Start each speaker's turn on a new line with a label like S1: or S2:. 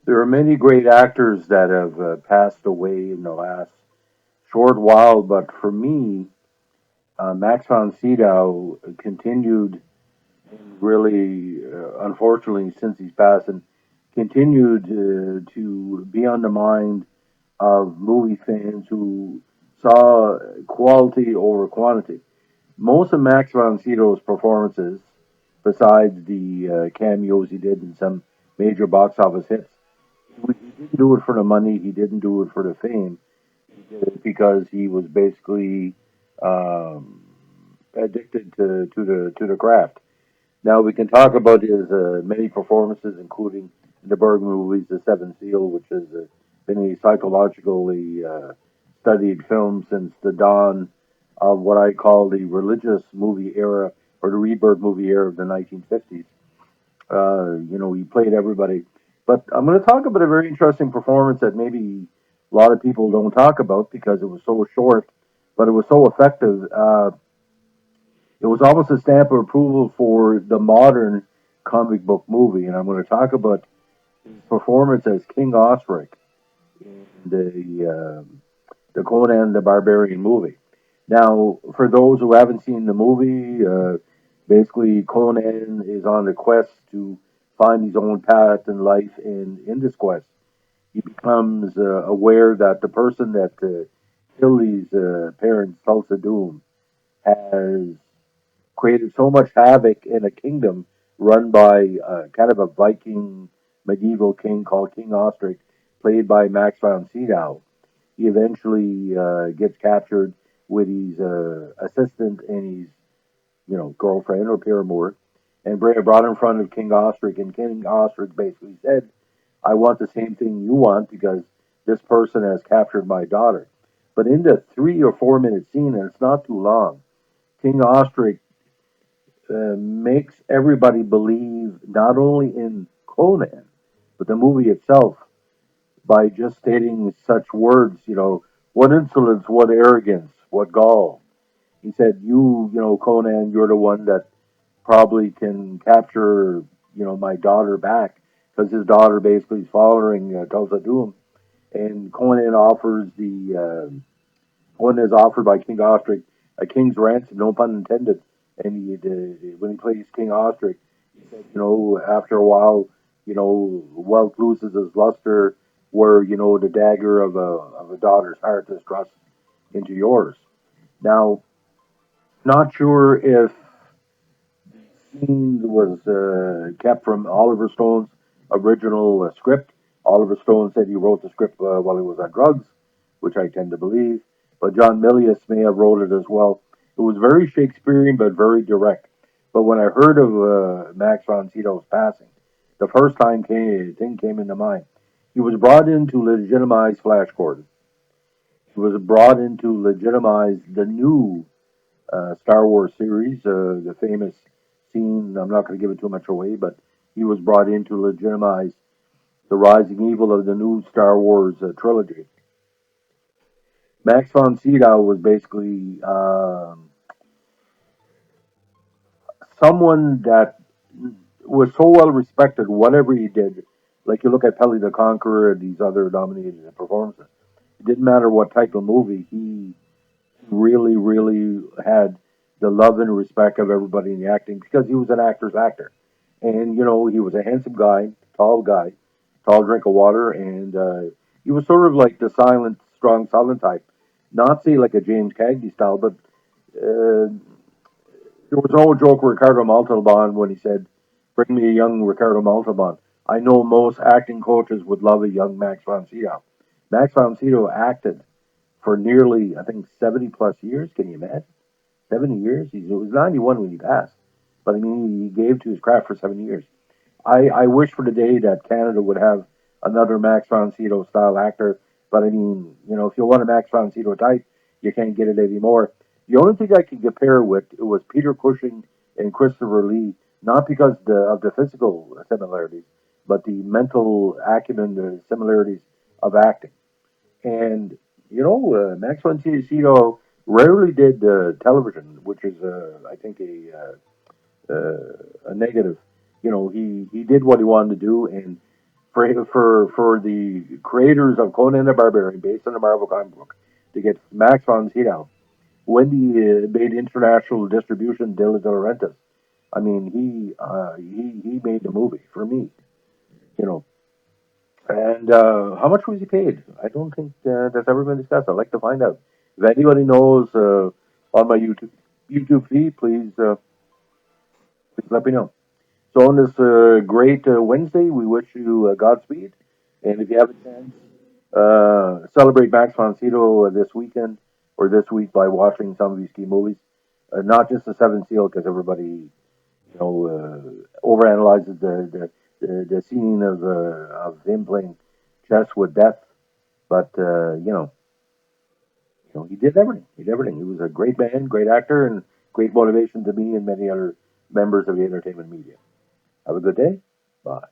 S1: There are many great actors that have passed away in the last short while, but for me, Max von Sydow continued really, unfortunately, since he's passed, and continued to be on the mind of movie fans who saw quality over quantity. Most of Max von Sydow's performances, besides the cameos he did in some major box office hits, he didn't do it for the money. He didn't do it for the fame. He did it because he was basically um, addicted to the craft. Now we can talk about his many performances, including the Berg movies, The Seventh Seal, which has been a psychologically studied film since the dawn of what I call the religious movie era or the rebirth movie era of the 1950s. He played everybody. But I'm going to talk about a very interesting performance that maybe a lot of people don't talk about because it was so short, but it was so effective. It was almost a stamp of approval for the modern comic book movie, and I'm going to talk about his performance as King Osric in the Conan the Barbarian movie. Now, for those who haven't seen the movie, basically Conan is on a quest to find his own path in life, and in this quest, he becomes aware that the person that killed his parents, Tulsa Doom, has created so much havoc in a kingdom run by kind of a Viking medieval king called King Osric, played by Max von Sydow. He eventually gets captured with his assistant and his, girlfriend or paramour, and brought in front of King Osric. And King Osric basically said, "I want the same thing you want because this person has captured my daughter." But in the 3 or 4 minute scene, and it's not too long, King Osric makes everybody believe not only in Conan, but the movie itself by just stating such words, what insolence, what arrogance, what gall. He said, Conan, you're the one that probably can capture, my daughter back because his daughter basically is following Tulsa Doom. And Conan is offered by King Osric a king's ransom, no pun intended. And when he plays King Osric, he said, after a while, wealth loses its luster, where the dagger of a daughter's heart is thrust into yours. Now, not sure if scene was kept from Oliver Stone's original script. Oliver Stone said he wrote the script while he was on drugs, which I tend to believe. But John Milius may have wrote it as well. It was very Shakespearean, but very direct. But when I heard of Max von Sydow's passing, the first thing came into mind. He was brought in to legitimize Flash Gordon. He was brought in to legitimize the new Star Wars series, the famous scene. I'm not going to give it too much away, but he was brought in to legitimize the rising evil of the new Star Wars trilogy. Max von Sydow was basically someone that was so well respected, whatever he did. Like you look at Pelly the Conqueror and these other nominated performances. It didn't matter what type of movie, he really, really had the love and respect of everybody in the acting because he was an actor's actor. And, he was a handsome guy, tall drink of water, and he was sort of like the silent, strong, silent type. Not say like a James Cagney style, but there was no joke with Ricardo Montalban when he said, "Bring me a young Ricardo Montalban." I know most acting coaches would love a young Max von Sydow. Max von Sydow acted for nearly, I think, 70 plus years. Can you imagine? 70 years? He was 91 when he passed. But I mean, he gave to his craft for 70 years. I wish for the day that Canada would have another Max von Sydow style actor. But I mean, if you want a Max von Sydow type, you can't get it anymore. The only thing I can compare with it was Peter Cushing and Christopher Lee, not because of the physical similarities, but the mental acumen, the similarities of acting. And Max von Sydow rarely did television, which is, I think, a negative. He did what he wanted to do, and for the creators of Conan the Barbarian, based on the Marvel comic book, to get Max von Sydow when he made international distribution De Laurentiis. I mean, he made the movie for me, you know. And how much was he paid? I don't think that's ever been discussed. I'd like to find out. If anybody knows on my YouTube feed, please let me know. So on this great Wednesday, we wish you Godspeed, and if you have a chance, celebrate Max von Sydow this weekend or this week by watching some of these key movies. Not just the Seventh Seal, because everybody overanalyzes the scene of him playing chess with death, but he did everything. He did everything. He was a great man, great actor, and great motivation to me and many other members of the entertainment media. Have a good day. Bye.